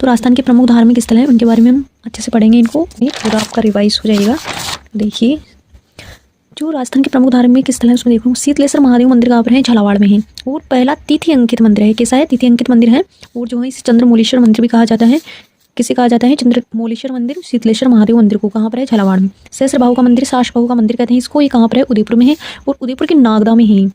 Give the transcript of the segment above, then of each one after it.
तो राजस्थान के प्रमुख धार्मिक स्थल हैं, उनके बारे में हम अच्छे से पढ़ेंगे। इनको ये पूरा आपका रिवाइज हो जाएगा। देखिए जो राजस्थान के प्रमुख धार्मिक स्थल है उसमें देखो शीतलेश्वर महादेव मंदिर कहाँ पर है, झालावाड़ में है। और पहला तिथि अंकित मंदिर है। कैसा है? तिथि अंकित मंदिर है। और जो है इसे चंद्रमौलेश्वर मंदिर भी कहा जाता है। किसे कहा जाता है? चंद्रमौलेश्वर मंदिर, शीतलेश्वर महादेव मंदिर को कहाँ पर है? झालावाड़ में। सहस्त्रबाहु का मंदिर, साशबाहु का मंदिर कहते हैं इसको। ये कहाँ पर है? उदयपुर में है। और उदयपुर के नागदा में है।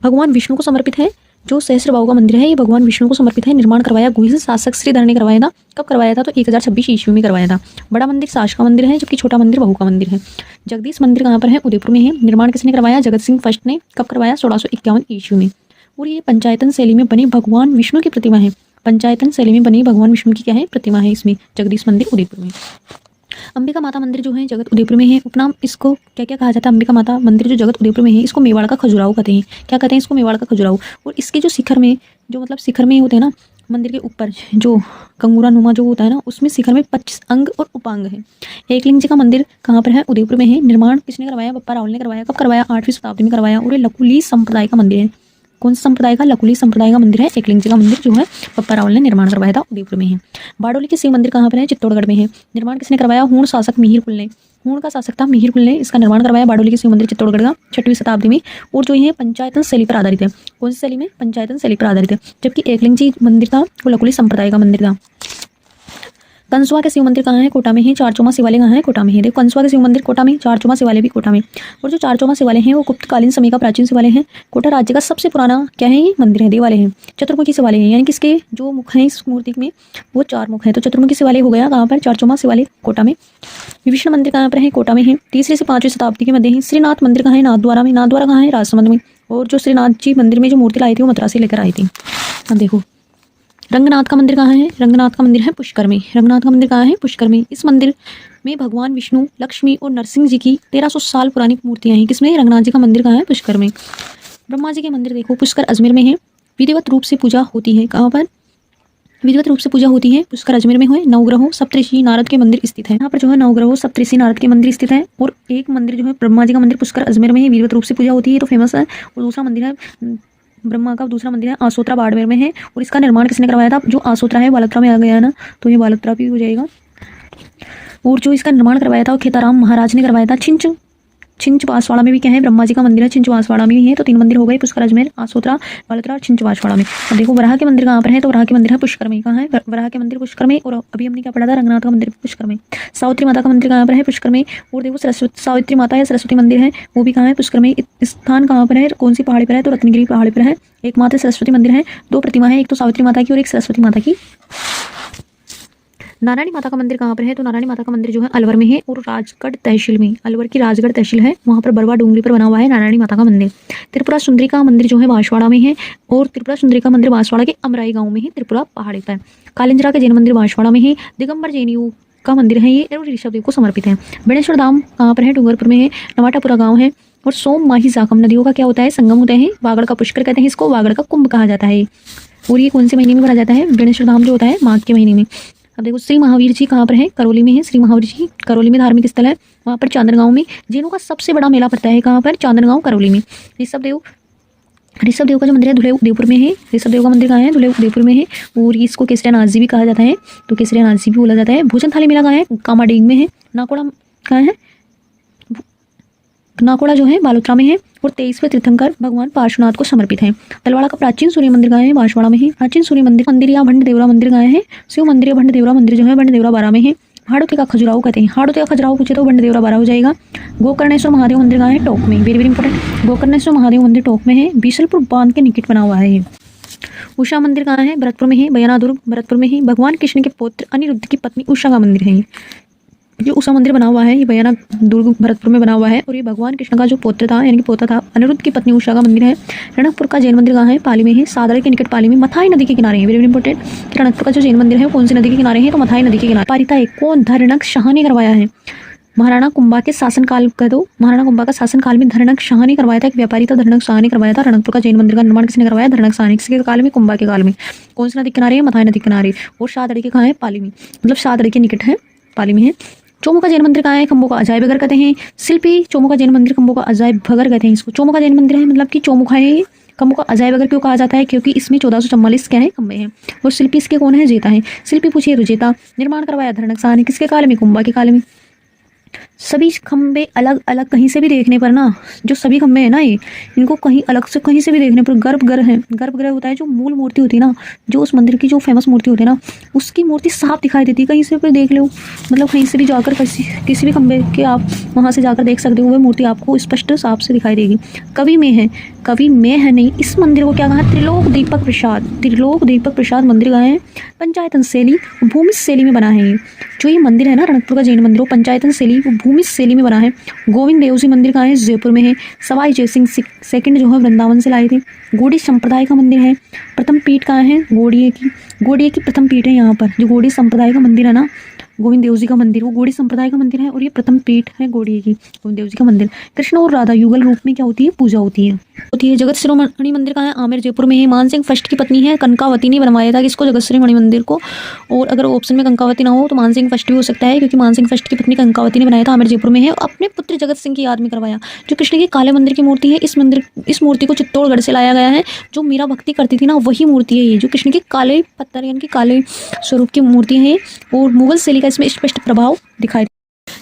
भगवान विष्णु को समर्पित है। जो सहस्त्रबाहु का मंदिर है ये भगवान विष्णु को समर्पित है। निर्माण करवाया गुहिल शासक श्रीधर ने करवाया था। कब करवाया था? तो 1026 ईस्वी में करवाया था। बड़ा मंदिर साश का मंदिर है, जबकि छोटा मंदिर बहू का मंदिर है। जगदीश मंदिर कहाँ पर है? उदयपुर में है। निर्माण किसने करवाया? जगत सिंह फर्स्ट ने। कब करवाया? 1651 ईस्वी में। और ये पंचायतन शैली में बनी भगवान विष्णु की प्रतिमा है। पंचायतन शैली में बनी भगवान विष्णु की क्या है? प्रतिमा है इसमें। जगदीश मंदिर उदयपुर में। अंबिका माता मंदिर जो है जगत उदयपुर में है। उपनाम इसको क्या क्या कहा जाता है? अंबिका माता मंदिर जो जगत उदयपुर में है इसको मेवाड़ का खजुराहो कहते हैं। क्या कहते हैं इसको? मेवाड़ का खजुराहो। और इसके जो शिखर में जो मतलब शिखर में होते हैं ना, मंदिर के ऊपर जो कंगूरा नुमा जो होता है ना, उसमें शिखर में 25 अंग और उपांग है। एकलिंग जी का मंदिर कहाँ पर है? उदयपुर में है। निर्माण किसने करवाया? बप्पा रावल ने करवाया। कब करवाया? 8वीं शताब्दी में करवाया। और ये लकुली संप्रदाय का मंदिर है। कौन सा संप्रदाय का? लकुली संप्रदाय का मंदिर है। एकलिंग जी का मंदिर जो है बप्पा रावल ने निर्माण करवाया था, उदयपुर में है। बारडोली के शिव मंदिर कहाँ पर है? चित्तौड़गढ़ में है। निर्माण किसने करवाया? हूण शासक मिहिर कुल ने। हूण का शासक था मिहिर कुल ने इसका निर्माण करवाया। बारडोली के शिव मंदिर चित्तौड़गढ़ का 6वीं शताब्दी में। और जो ये पंचायतन शैली पर आधारित है। कौन सी शैली में? पंचायतन शैली पर आधारित है। जबकि एकलिंग जी मंदिर था वो लकुली संप्रदाय का मंदिर था। कंसुआ के शिव मंदिर कहाँ है? कोटा में है। चारचौमा शिवालय कहाँ है? कोटा में है। देखो कंसुआ के शिव मंदिर कोटा में, चारचौमा शिवालय भी कोटा में। और जो चारचौमा शिवालय है वो गुप्तकालीन समय का प्राचीन शिवालय है। कोटा राज्य का सबसे पुराना क्या है? ये मंदिर है, देवालय है। चतुर्मुखी शिवालय है, यानी कि इसके जो मुख हैं इस मूर्ति में वो 4 मुख हैं। तो चतुर्मुखी शिवालय हो गया कहाँ पर? चारचौमा शिवालय कोटा में। विभीषण मंदिर कहाँ पर है? कोटा में है। 3वीं से 5वीं शताब्दी के मध्य है। श्रीनाथ मंदिर कहाँ है? नाथद्वारा में। नाथद्वारा कहाँ है? राजसमंद में। और जो श्रीनाथ जी मंदिर में जो मूर्ति लाई थी वो मथुरा से लेकर आई थी। अब देखो रंगनाथ का मंदिर कहाँ है? रंगनाथ का मंदिर है पुष्कर में। रंगनाथ का मंदिर कहाँ है? पुष्कर में। इस मंदिर में भगवान विष्णु, लक्ष्मी और नरसिंह जी की 1300 साल पुरानी मूर्तियां हैं। किसमें? रंगनाथ जी का मंदिर कहाँ है? पुष्कर में। ब्रह्मा जी के मंदिर देखो पुष्कर अजमेर में है। विधिवत रूप से पूजा होती है कहाँ पर? विधिवत रूप से पूजा होती है पुष्कर अजमेर में हुए। नवग्रहों सप्तऋषि नारद के मंदिर स्थित है। यहाँ पर जो है नवग्रहों सप्तऋषि नारद के मंदिर स्थित है। और एक मंदिर जो है ब्रह्मा जी का मंदिर पुष्कर अजमेर में है, विधिवत रूप से पूजा होती है तो फेमस है। और दूसरा मंदिर है ब्रह्मा का, दूसरा मंदिर है आसोत्रा बाड़मेर में है। और इसका निर्माण किसने करवाया था? जो आसोत्रा है बालोतरा में आ गया है ना, तो ये बालोतरा भी हो जाएगा। और जो इसका निर्माण करवाया था वो खेताराम महाराज ने करवाया था। छिंच बांसवाड़ा में भी क्या है? ब्रह्मा जी का मंदिर है। छिंच बांसवाड़ा में भी है। तो 3 मंदिर हो गए, पुष्कर अजमेर, आसोत्रा, बालोतरा और छिंच बांसवाड़ा में। अब देखो वराह के मंदिर कहाँ पर है? तो वराह के मंदिर है पुष्कर में। कहाँ है? वराह के मंदिर पुष्कर में। और अभी हमने क्या पढ़ा था? रंगनाथ का मंदिर पुष्कर में। सावित्री माता का मंदिर कहाँ पर है? पुष्कर में। और देखो सरस्वती सावित्री माता या सरस्वती मंदिर है वो भी कहाँ है? पुष्कर में। स्थान कहाँ पर है? कौन सी पहाड़ी पर है? तो रत्नगिरी पहाड़ी पर है। एकमात्र सरस्वती मंदिर है। 2 प्रतिमा है, एक तो सावित्री माता की और एक सरस्वती माता की। नारायणी माता का मंदिर कहाँ पर है? तो नारायणी माता का मंदिर जो है अलवर में है और राजगढ़ तहसील में। अलवर की राजगढ़ तहसील है, वहाँ पर बरवा डूंगरी पर बना हुआ है नारायणी माता का मंदिर। त्रिपुरा सुंदरी का मंदिर जो है बांसवाड़ा में है। और त्रिपुरा सुंदरी का मंदिर बांसवाड़ा के अमराई गाँव में है, त्रिपुरा पहाड़ी पर। कालिंजरा के जैन मंदिर बांसवाड़ा में है। दिगंबर जैनियों का मंदिर है ये और ऋषभ देव को समर्पित है। बेणेश्वर धाम कहाँ पर है? डूंगरपुर में है। नवाटापुरा गाँव है। और सोम माही जाखम नदियों का क्या होता है? संगम होता है। वागड़ का पुष्कर कहते हैं इसको, वागड़ का कुंभ कहा जाता है। और ये कौन से महीने में भरा जाता है? बेणेश्वर धाम जो होता है माघ के महीने में। अब देखो श्री महावीर जी कहाँ पर है? करौली में है। श्री महावीर जी करौली में धार्मिक स्थल है, वहाँ पर चांदनगांव में। जैनों का सबसे बड़ा मेला पड़ता है कहाँ पर? चांदनगांव करौली में। ऋषभ देव का जो मंदिर है धुले उदयपुर में है। ऋषभ देव का मंदिर कहाँ है? धुले उदयपुर में है। और इसको केसरिया जी भी कहा जाता है, तो केसरिया जी भी बोला जाता है। भोजन थाली मेला कहाँ है? कामाडीग में है। नाकोड़ा कहाँ है? नाकोड़ा जो है बालोतरा में है। और 23वें तीर्थंकर भगवान पार्श्वनाथ को समर्पित है। तलवाड़ा का प्राचीन सूर्य मंदिर कहाँ है? बांसवाड़ा में है। प्राचीन सूर्य मंदिर या भंड देवरा मंदिर कहाँ है? शिव मंदिर या भंड देवरा मंदिर जो है भंड देवरा 12 में है। हाड़ोते का खजुराहो कहते हैं। हाड़ोते का खजुराहो पूछे तो भंड देवरा 12 हो जाएगा। गोकर्णेश्वर महादेव मंदिर कहाँ है? टोक में। Very very important. Gokarneshwar Mahadev मंदिर टोक में है। बीसलपुर बांध के निकट बना हुआ है। उषा मंदिर कहाँ है? भरतपुर में है। बयाना दुर्ग भरतपुर में है। भगवान कृष्ण के पुत्र अनिरुद्ध की पत्नी उषा का मंदिर है। जो उषा मंदिर बना हुआ है ये बयाना दुर्ग भरतपुर में बना हुआ है। और ये भगवान कृष्ण का जो पुत्र था यानी कि पोता था अनिरुद्ध की पत्नी उषा का मंदिर है। रणकपुर का जैन मंदिर कहाँ है? पाली में है। सादर के निकट पाली में। मथाई नदी के किनारे है। Very important. रणकपुर का जो जैन मंदिर है कौन सी नदी के किनारे है? तो मथाई नदी के किनारे। पारिता एक कौन? धरणक शाह ने करवाया है। महाराणा कुंभा के शासनकाल कह दो। महाराणा कुंभा का शासनकाल में धरणक शाह ने करवाया था। एक व्यापारी था धरणक शाह ने करवाया था। रणकपुर का जैन मंदिर का निर्माण किसने करवाया? धरणक शाह ने। किसके काल में? कुंभा के काल में। कौन सी नदी किनारे है? मथाई नदी किनारे। और शाह लड़के कहाँ है? पाली में, मतलब शाह लड़के निकट है, पाली में है। चोमुका जैन मंदिर कहाँ है? खम्बों का अजायब घर कहते हैं। शिल्पी चोमुका जैन मंदिर खम्बों का अजायब घर कहते हैं इसको। चोमुका जैन मंदिर है मतलब कि चोमुका है, खम्बों का अजायब घर क्यों कहा जाता है? क्योंकि इसमें 1444 क्या है खम्बे हैं। और शिल्पी इसके कौन है? जेता है। शिल्पी पूछिए तो जेता। निर्माण करवाया धरणकसा ने, किसके काल में? कुंभा के काल में। सभी खंबे अलग अलग कहीं से भी देखने पर ना, जो सभी खंबे हैं ना ये, इनको कहीं अलग से कहीं से भी देखने पर गर्भगृह है। गर्भगृह होता है जो मूल मूर्ति होती है ना, जो उस मंदिर की जो फेमस मूर्ति होती है ना, उसकी मूर्ति साफ दिखाई देती है। कहीं से भी देख लो, मतलब कहीं से भी जाकर किसी भी खंबे के आप वहाँ से जाकर देख सकते हो, वह मूर्ति आपको स्पष्ट साफ से दिखाई देगी। कवि में है नहीं। इस मंदिर को क्या कहा? त्रिलोक दीपक प्रसाद मंदिर कहा है। पंचायतन शैली भूमि शैली में बना है। जो ये मंदिर है ना रणकपुर का जैन मंदिर, वो पंचायतन शैली वो भूमि शैली में बना है। गोविंद देव जी मंदिर कहाँ है? जयपुर में है। सवाई जयसिंह सेकंड जो है वृंदावन से लाए थे। गौड़ी संप्रदाय का मंदिर है। प्रथम पीठ कहाँ है? गौड़िए की प्रथम पीठ है यहाँ पर। जो गौड़ी संप्रदाय का मंदिर है ना, गोविंद देव जी का मंदिर, वो गौड़ी संप्रदाय का मंदिर है और ये प्रथम पीठ है गौड़िए की, गोविंद देव जी का मंदिर। कृष्ण और राधा युगल रूप में क्या होती है? पूजा होती है। जगत शिरोमणि मंदिर कहाँ है? आमेर जयपुर में है। मानसिंह फर्स्ट की पत्नी है कनकावती ने बनवाया था किसको? जगत शिरोमणि मंदिर को। और अगर ऑप्शन में कनकावती ना हो तो मानसिंह फर्स्ट भी हो सकता है, क्योंकि मानसिंह फर्स्ट की पत्नी कनकावती ने बनाया था। आमेर जयपुर में है। अपने पुत्र जगत सिंह की याद में करवाया। जो कृष्ण के काले मंदिर की मूर्ति है, इस मूर्ति को चित्तौड़गढ़ से लाया गया है। जो मीरा भक्ति करती थी ना, वही मूर्ति है ये, जो कृष्ण के काले पत्थर यानी कि काले स्वरूप की मूर्ति है। और मुगल शैली का इसमें स्पष्ट प्रभाव दिखाई।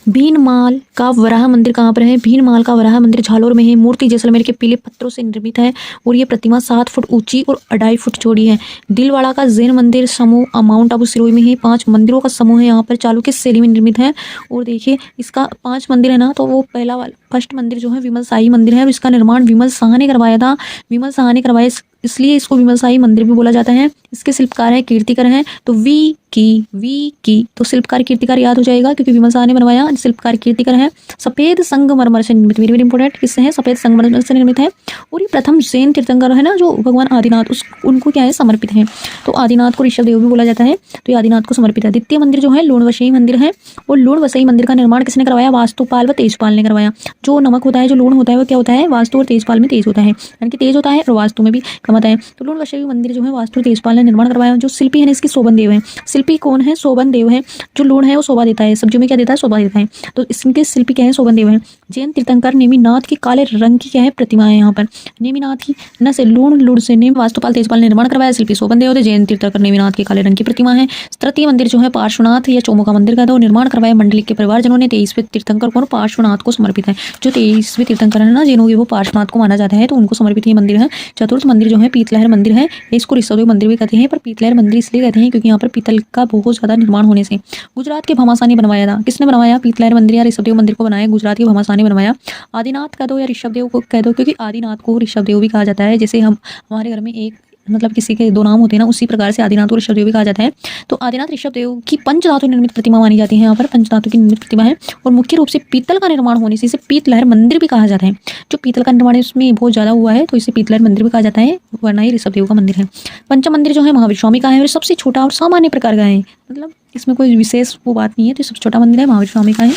भीनमाल का वराह मंदिर कहाँ पर है? भीनमाल का वराह मंदिर झालोर में है। मूर्ति जैसलमेर के पीले पत्थरों से निर्मित है और ये प्रतिमा 7 फुट ऊंची और 2.5 फुट चौड़ी है। दिलवाड़ा का जैन मंदिर समूह माउंट आबू सिरोही में है। 5 मंदिरों का समूह है यहाँ पर, चालुक्य शैली में निर्मित है। और देखिए इसका 5 मंदिर है ना, तो वो पहला वाला फर्स्ट मंदिर जो है विमल शाही मंदिर है और इसका निर्माण विमल शाह ने करवाया था। विमल शाह ने करवाया, इसलिए इसको विमल शाही मंदिर भी बोला जाता है। इसके शिल्पकार है कीर्तिकर हैं, तो वी की तो शिल्पकार कीर्तिकर याद हो जाएगा, क्योंकि विमल शाह ने बनवाया। शिल्पकार कीर्तिकर है। सफेद संगमरमर से निर्मित, वेरी वेरी इंपॉर्टेंट, किससे है? सफेद संगमरमर से निर्मित है। और ये प्रथम जैन तीर्थंकर है ना, जो भगवान आदिनाथ, उनको क्या है? समर्पित है। तो आदिनाथ को ऋषभ देव भी बोला जाता है, तो ये आदिनाथ को समर्पित है। द्वितीय मंदिर जो है लूणवसई मंदिर है। और लूणवसई मंदिर का निर्माण किसने करवाया? वास्तुपाल व तेजपाल ने करवाया। जो नमक होता है, जो लूण होता है, वो क्या होता है? वास्तु और तेजपाल में तेज होता है, यानी कि तेज होता है और वास्तु में भी कम होता है। तो लूणवसई मंदिर जो है वास्तु तेजपाल ने निर्माण करवाया। जो शिल्पी है इसकी शोभन देव है। शिल्पी कौन है? शोभन देव है। जो लूण है वो शोभा देता है, सब्जियों में क्या देता है? शोभा देता है। तो इसके शिल्पी क्या है? शोभन देव है। जैन तीर्थंकर नेमिनाथ की काले रंग की क्या है? प्रतिमा है यहाँ पर। नेमिनाथ की न से लूण से नेम वास्तुपाल तेजपाल ने निर्माण करवाया। शिल्पी शोभन देव थे। जैन तीर्थंकर नेमिनाथ की काले रंग की प्रतिमा है। तृतीय मंदिर जो है पार्श्वनाथ या चोमुका मंदिर का था, निर्माण करवाया मंडलिक के परिवार जिन्होंने 23वें तीर्थंकर को पार्श्वनाथ को समर्पित है। जो 23वें तीर्थंकर है ना जिन्होंने, वो पार्श्वनाथ को माना जाता है, तो उनको समर्पित ये मंदिर है। चतुर्थ मंदिर जो है पीतलहर मंदिर है। इसको ऋषभदेव मंदिर भी कहते हैं, पर पीतलहर मंदिर इसलिए कहते हैं क्योंकि यहाँ पर पीतल का बहुत ज्यादा निर्माण होने से। गुजरात के भमासा ने बनवाया था। किसने बनवाया? पीतलहर मंदिर या ऋषभदेव मंदिर को बनाया गुजरात के भमासा ने बनवाया। आदिनाथ कह दो या ऋषभदेव को कह दो, क्योंकि आदिनाथ को ऋषभदेव भी कहा जाता है। जैसे हमारे घर में एक मतलब किसी के 2 नाम होते हैं ना, उसी प्रकार से आदिनाथ को ऋषभदेव भी कहा जाता है। तो आदिनाथ ऋषभदेव की पंचधातु निर्मित प्रतिमा मानी जाती है। यहाँ पर पंचधातु की निर्मित प्रतिमा है और मुख्य रूप से पीतल का निर्माण होने से इसे पीतलहर मंदिर भी कहा जाता है। जो पीतल का निर्माण इसमें बहुत ज्यादा हुआ है, तो इसे पीतलहर मंदिर भी कहा जाता है, वरना ये ऋषभदेव का मंदिर है। पंचम मंदिर जो है महावीर स्वामी का है और सबसे छोटा और सामान्य प्रकार का है, मतलब इसमें कोई विशेष वो बात नहीं है, तो सबसे छोटा मंदिर है, महावीर स्वामी का है।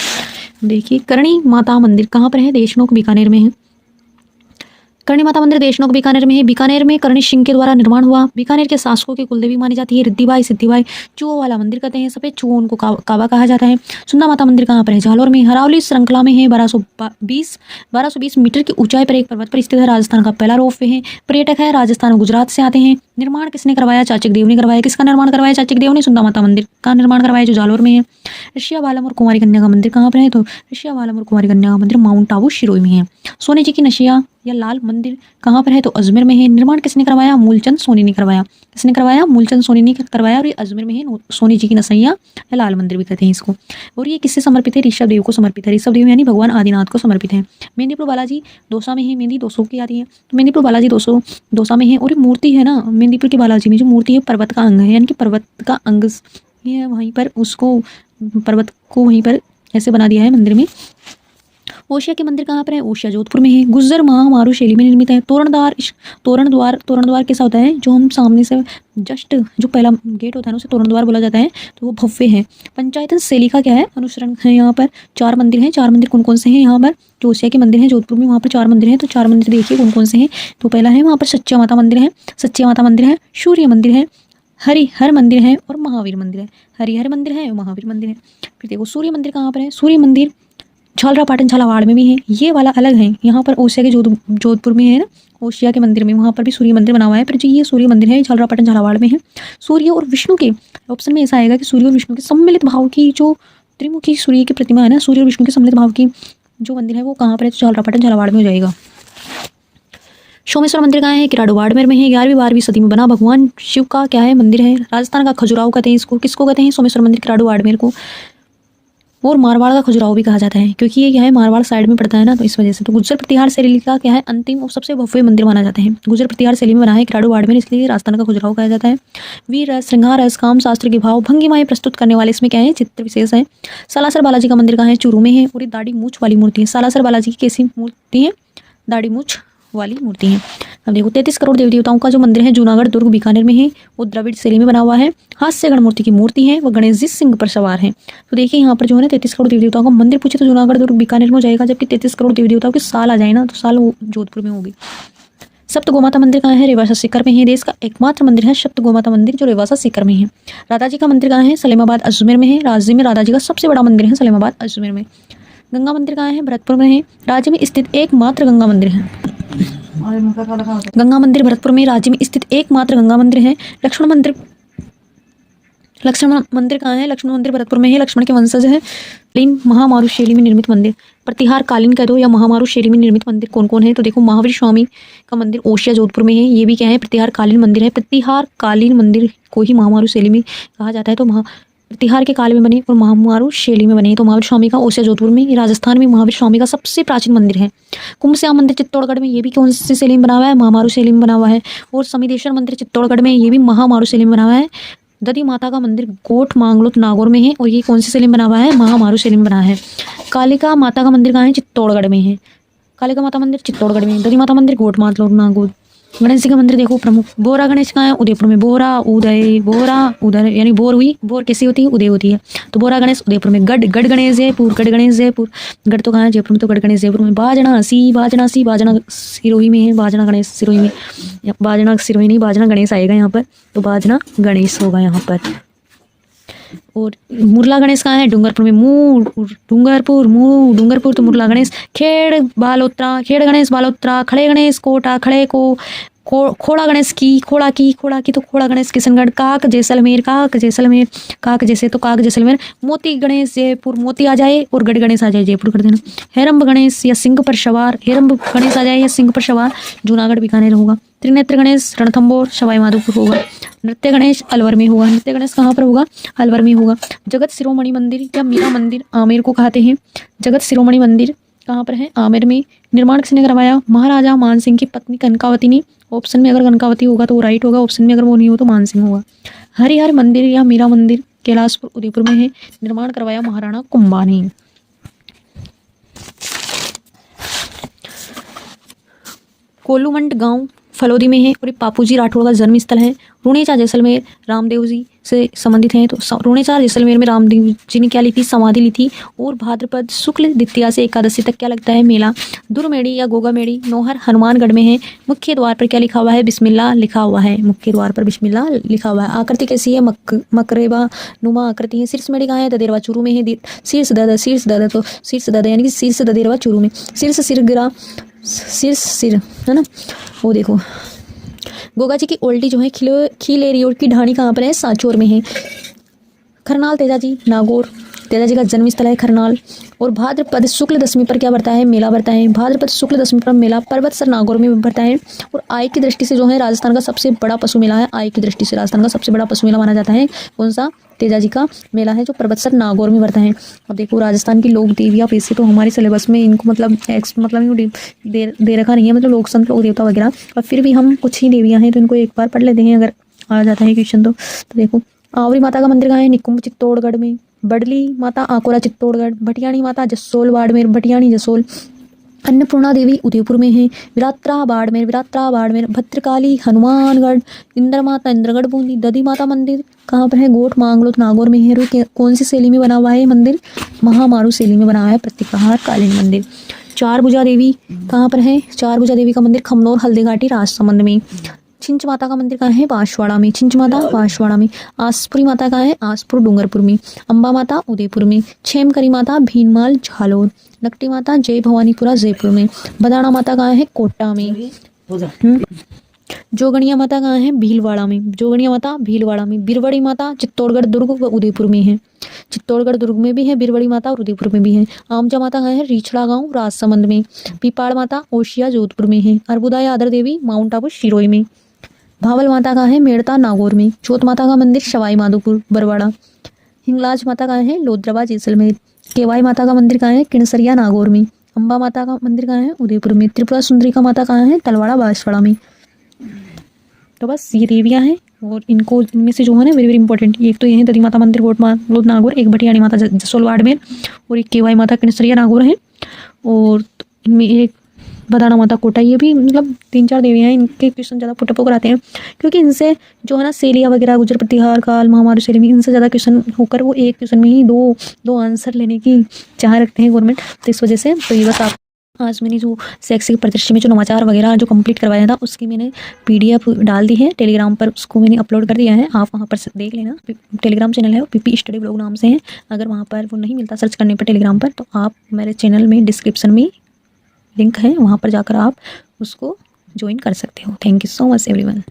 देखिए करणी माता मंदिर कहाँ पर है? देशनोक बीकानेर में है। करणी माता मंदिर देशनोक बीकानेर में है। बीकानेर में करणी सिंह के द्वारा निर्माण हुआ। बीकानेर के शासकों की कुलदेवी मानी जाती है रिद्धिबाई सिद्धिबाई। चूहों वाला मंदिर कहते हैं, सफेद चूहों उनको काबा कहा जाता है। सुंदा माता मंदिर कहाँ पर है? झालोर में। हरावली श्रृंखला में है। 1220 मीटर की ऊंचाई पर एक पर्वत पर स्थित है। राजस्थान का पहला रोप वे है। पर्यटक है राजस्थान और गुजरात से आते हैं। निर्माण किसने करवाया? चाचक देव ने करवाया। किसका निर्माण करवाया? चाचक देव ने। सुंदा माता मंदिर का निर्माण करवाया जो झालोर में है। ऋषिया बालम और कुमारी कन्या का मंदिर कहाँ पर है? तो ऋषिया बालम और कुमारी कन्या का मंदिर माउंट आबू सिरोही में है। सोने जी की नशिया या लाल मंदिर कहाँ पर है? तो अजमेर में है। निर्माण किसने करवाया? मूलचंद सोनी ने करवाया। किसने करवाया? मूलचंद सोनी ने करवाया और ये अजमेर में है। सोनी जी की नसैया या लाल मंदिर भी कहते हैं इसको। और ये किससे समर्पित है? ऋषभदेव को समर्पित है। ऋषभदेव यानी भगवान आदिनाथ को समर्पित है। मेहंदीपुर बालाजी दौसा में है। मेहंदी 200 की आती है, तो मेहंदीपुर बालाजी दौसा में है। और ये मूर्ति है ना, मेहंदीपुर के बालाजी में जो मूर्ति है पर्वत का अंग है, यानी कि पर्वत का अंग ये वहीं पर उसको पर्वत को वहीं पर ऐसे बना दिया है मंदिर में। ओशिया के मंदिर कहाँ पर है? ओशिया जोधपुर में है। गुज्जर महामारू शैली में निर्मित है। तोरण द्वार कैसा होता है? जो हम सामने से जस्ट जो पहला गेट होता है ना, उसे तोरण द्वार बोला जाता है, तो वो भव्य है। पंचायतन शैली का क्या है? अनुसरण है। यहाँ पर 4 मंदिर हैं। 4 मंदिर कौन कौन से हैं? यहाँ पर जो ओशिया के मंदिर हैं जोधपुर में, वहाँ पर 4 मंदिर हैं। तो 4 मंदिर देखिए कौन कौन से हैं। तो पहला है वहाँ पर सच्चा माता मंदिर है। सूर्य मंदिर है, हरिहर मंदिर है और महावीर मंदिर है। हरिहर मंदिर है और महावीर मंदिर है। फिर देखो सूर्य मंदिर कहाँ पर है, सूर्य मंदिर झालरापाटन झालावाड़ में भी है, ये वाला अलग है। यहाँ पर ओसिया के जोधपुर में है ना, ओसिया के मंदिर में वहाँ पर भी सूर्य मंदिर बना हुआ है, पर जो ये सूर्य मंदिर है झालरापाटन झालावाड़ में है। सूर्य और विष्णु के ऑप्शन में ऐसा आएगा कि सूर्य और विष्णु के सम्मिलित भाव की जो त्रिमुखी सूर्य की प्रतिमा है ना, सूर्य और विष्णु के सम्मिलित भाव की जो मंदिर है वो कहाँ पर है, तो झालरापाटन झालावाड़ में हो जाएगा। सोमेश्वर मंदिर कहाँ है, किराड़ू बाड़मेर में है। 11वीं 12वीं सदी में बना भगवान शिव का क्या है, मंदिर है। राजस्थान का खजुराहो कहते हैं इसको, किसको कहते हैं, सोमेश्वर मंदिर किराड़ू बाड़मेर को। और मारवाड़ का खजुराहो भी कहा जाता है, क्योंकि ये क्या है मारवाड़ साइड में पड़ता है ना, तो इस वजह से। तो गुर्जर प्रतिहार शैली का क्या है, अंतिम और सबसे भव्य मंदिर माना जाता है। गुर्जर प्रतिहार शैली में बना है किराड़ू बाड़मेर, इसलिए राजस्थान का खजुराहो कहा जाता है। वीर रस, श्रृंगार रस, काम शास्त्र के भाव भंगिमाएं प्रस्तुत करने वाले इसमें क्या है, चित्र विशेष है। सालासर बालाजी का मंदिर कहाँ है, चूरू में है। और ये दाढ़ी मूछ वाली मूर्ति है। सालासर बालाजी की कैसी मूर्ति है, दाढ़ी मूछ वाली मूर्ति है। अब देखो 33 करोड़ देवी देवताओं का जो मंदिर है जूनागढ़ दुर्ग बीकानेर में है, वो द्रविड़ शैली में बना हुआ है। हास्य गण मूर्ति की मूर्ति है, वो गणेश जी सिंह पर सवार है। तो देखिए यहाँ पर जो है ना 33 करोड़ देवी देवताओं का मंदिर पूछे तो जूनागढ़ दुर्ग बीकानेर में हो जाएगा, जबकि 33 करोड़ देवी देवताओं की साल आ जाए ना तो साल वो जोधपुर में होगी। सप्त गोमाता मंदिर कहाँ है, रेवासा सीकर में है। देश का एकमात्र मंदिर है सप्त गोमाता मंदिर जो रेवासा सीकर में है। राधा जी का मंदिर कहाँ है, सलेमाबाद अजमेर में है। राज्य में राधा जी का सबसे बड़ा मंदिर है सलेमाबाद अजमेर में। गंगा मंदिर कहाँ है, भरतपुर में है। राज्य में स्थित एकमात्र गंगा मंदिर है। गंगा मंदिर भरतपुर में राज्य में स्थित एकमात्र गंगा मंदिर है। लक्ष्मण मंदिर कहाँ है, लक्ष्मण मंदिर भरतपुर में है। लक्ष्मण के वंशज है। कालीन महामारू शैली में निर्मित मंदिर, प्रतिहार कालीन कह दो या महामारू शैली में निर्मित मंदिर कौन कौन है, तो देखो महावीर स्वामी का मंदिर ओसिया जोधपुर में है, ये भी क्या है प्रतिहार कालीन मंदिर है। प्रतिहार कालीन मंदिर को ही महामारू शैली में कहा जाता है। तो प्रतिहार के काल में बने और महामारू शैली में बने। तो महावीर स्वामी का ओसिया जोधपुर में, ये राजस्थान में महावीर स्वामी का सबसे प्राचीन मंदिर है। कुंभश्याम मंदिर चित्तौड़गढ़ में, ये भी कौन सी शैली में बना हुआ है, महामारू शैली में बना हुआ है। और समिदेश्वर मंदिर चित्तौड़गढ़ में, ये भी महामारू शैली में बना हुआ है। ददी माता का मंदिर गोठ मांगलोत नागौर में है, और ये कौन सी शैली में बना हुआ है, महामारू शैली में बना है। कालिका माता का मंदिर कहाँ है, चित्तौड़गढ़ में है। कालिका माता मंदिर चित्तौड़गढ़ में। ददी माता मंदिर गोठ मांगलोत नागौर। गणेश जी का मंदिर देखो प्रमुख, बोरा गणेश कहाँ है, उदयपुर में। बोरा उदय यानी बोर हुई, बोर कैसी होती है, उदय होती है। तो बोरा गणेश उदयपुर में। गढ़ गणेश जयपुर, गढ़ गणेश जयपुर। गढ़ तो कहाँ है, जयपुर में। तो गढ़ गणेश जयपुर में। बाजना सिरोही में है। बाजना गणेश सिरोही में, बाजना सिरोही नहीं, बाजना गणेश आएगा यहाँ पर, तो बाजना गणेश होगा यहाँ पर। और मुरला गणेश कहाँ है, डूंगरपुर में। डूंगरपुर तो मुरला गणेश। खेड़ गणेश बालोत्रा। खड़े गणेश कोटा, खड़े को खोड़ा गणेश की, खोड़ा की तो खोड़ा गणेश किशनगढ़। काक जैसलमेर, काक जैसलमेर। मोती गणेश जयपुर, मोती आ जाए और गढ़ गणेश आ जाए, जयपुर कर देना। हेरम्ब गणेश या सिंह पर सवार, हेरम्ब गणेश आ जाए या सिंह पर सवार, जूनागढ़ बीकानेर होगा। त्रिनेत्र गणेश रणथंबोर सवाई माधोपुर होगा। नृत्य गणेश अलवर में होगा। नृत्य गणेश कहाँ पर होगा, अलवर में होगा। जगत शिरोमणि मंदिर या मीरा मंदिर आमेर को कहते हैं। जगत शिरोमणि मंदिर कहाँ पर है, आमेर में। निर्माण किसने करवाया, महाराजा मानसिंह की पत्नी कनकावती ने। ऑप्शन में अगर कनकावती होगा तो वो राइट होगा, ऑप्शन में अगर वो नहीं हो तो मानसिंह होगा। हरिहर मंदिर या मीरा मंदिर कैलाशपुर उदयपुर में है। निर्माण करवाया महाराणा कुंभा ने। कोलूमंड गांव फलोदी में है और पापूजी राठौड़ का जन्म स्थल है। रूणेचा जैसलमेर रामदेव जी से संबंधित हैं। तो रूणेचा जैसलमेर में रामदेव जी ने क्या ली थी, समाधि ली थी। और भाद्रपद शुक्ल द्वितीया से एकादशी तक क्या लगता है, मेला। दुर्मेड़ी या गोगामेड़ी नौहर हनुमानगढ़ में है। मुख्य द्वार पर क्या लिखा हुआ है, बिस्मिल्लाह लिखा हुआ है। मुख्य द्वार पर बिस्मिल्लाह लिखा हुआ है। आकृति कैसी है, मकरेबा नुमा आकृति है। शीर्ष मेड़ी कहाँ है, ददेरवा चूरू में है। शीर्ष दद तो शीर्ष दद यानी कि शीर्ष ददेरवा चूरू में। शीर्ष सिर है ना, वो देखो। गोगा जी की ओल्डी जो है खिलेरी और की ढाणी कहाँ पर है, सांचौर में है। खरनाल तेजाजी नागौर, तेजाजी का जन्म स्थल है खरनाल। और भाद्रपद शुक्ल दशमी पर क्या बढ़ता है, मेला बढ़ता है। भाद्रपद शुक्ल दशमी पर मेला पर्वतसर नागौर में बढ़ता है। और आय की दृष्टि से जो है राजस्थान का सबसे बड़ा पशु मेला है। आय की दृष्टि से राजस्थान का सबसे बड़ा पशु मेला माना जाता है कौन सा, तेजाजी का मेला है, जो पर्वतसर नागौर में बढ़ता है। अब देखो राजस्थान की लोक देवियाँ वैसे तो हमारे सिलेबस में इनको मतलब दे रखा नहीं है, मतलब लोक संत लोक देवता वगैरह, और फिर भी हम कुछ ही देवियाँ हैं तो इनको एक बार पढ़ लेते हैं अगर आ जाता है क्वेश्चन तो। देखो आवरी माता का मंदिर कहाँ है, निकुंभ चित्तौड़गढ़ में। बडली माता आकोरा चित्तौड़गढ़। भटियाणी माता जसोल बाड़मेर, भटियाणी जसोल। अन्नपूर्णा देवी उदयपुर में है। विरात्रा बाड़मेर। भद्रकाली हनुमानगढ़। इंद्र माता इंद्रगढ़ बूंदी। ददी माता मंदिर कहाँ पर है, गोठ मांगलोत नागौर में है। कौन सी शैली में बना हुआ है मंदिर, महामारू शैली में बना हुआ है, प्रतिहार कालीन मंदिर। चार भुजा देवी कहाँ पर है, चार भुजा देवी का मंदिर खमनोर हल्दीघाटी राजसमंद में। छिंच माता का मंदिर कहाँ है? बांसवाड़ा में। छिंच माता बांसवाड़ा में। आसपुरी माता कहाँ है? आसपुर डूंगरपुर में। अम्बा माता उदयपुर में। क्षेमकरी माता भीनमाल झालोर। नकटी माता जय भवानीपुरा जयपुर में। बदाना माता कहाँ है? कोटा में। जोगणिया माता कहाँ है? भीलवाड़ा में। जोगणिया माता भीलवाड़ा में। बिरवड़ी माता चित्तौड़गढ़ दुर्ग व उदयपुर में है। चित्तौड़गढ़ दुर्ग में भी है बिरवड़ी माता और उदयपुर में भी है। आमचा माता कहाँ है? रीछड़ा गांव राजसमंद में। पीपाड़ माता ओशिया जोधपुर में है। अर्बुदा आदर देवी माउंट आबू शिरोई में। भावल माता कहाँ है? मेड़ता नागौर में। चौथ माता का मंदिर सवाई माधोपुर बरवाड़ा। हिंगलाज माता कहाँ है? लोद्रवा जैसलमेर। केवाई माता का मंदिर कहाँ है? किणसरिया नागौर में। अम्बा माता का मंदिर कहाँ है? उदयपुर में। त्रिपुरा सुंदरी का माता कहाँ है? तलवाड़ा बांसवाड़ा में। तो बस ये देवियाँ हैं और इनको इनमें से जो है ना वेरी वेरी इंपॉर्टेंट, एक तो ये है दधी माता मंदिर लोध नागौर, एक भटियाणी माता जसोल बाड़मेर और एक केवाई माता किणसरिया नागौर है और इनमें एक बदाना माता कोटा। ये भी मतलब 3-4 देवियाँ हैं। इनके क्वेश्चन ज़्यादा पुटअप होकर आते हैं क्योंकि इनसे जो है ना सेलिया वगैरह गुजर प्रतिहार काल महामारी शैली में इनसे ज़्यादा क्वेश्चन होकर वो एक क्वेश्चन में ही दो आंसर लेने की चाह रखते हैं गवर्नमेंट, तो इस वजह से तो ये बस आप आज मैंने जो शैक्षिक परिदृश्य में जो नवाचार वगैरह जो कंप्लीट करवाया था उसकी मैंने PDF डाल दी है टेलीग्राम पर, उसको मैंने अपलोड कर दिया है, आप वहाँ पर देख लेना। टेलीग्राम चैनल है वो PP स्टडी ब्लॉग नाम से है। अगर वहाँ पर वो नहीं मिलता सर्च करने पर टेलीग्राम पर तो आप मेरे चैनल में डिस्क्रिप्शन में लिंक है, वहाँ पर जाकर आप उसको ज्वाइन कर सकते हो। Thank you so much everyone.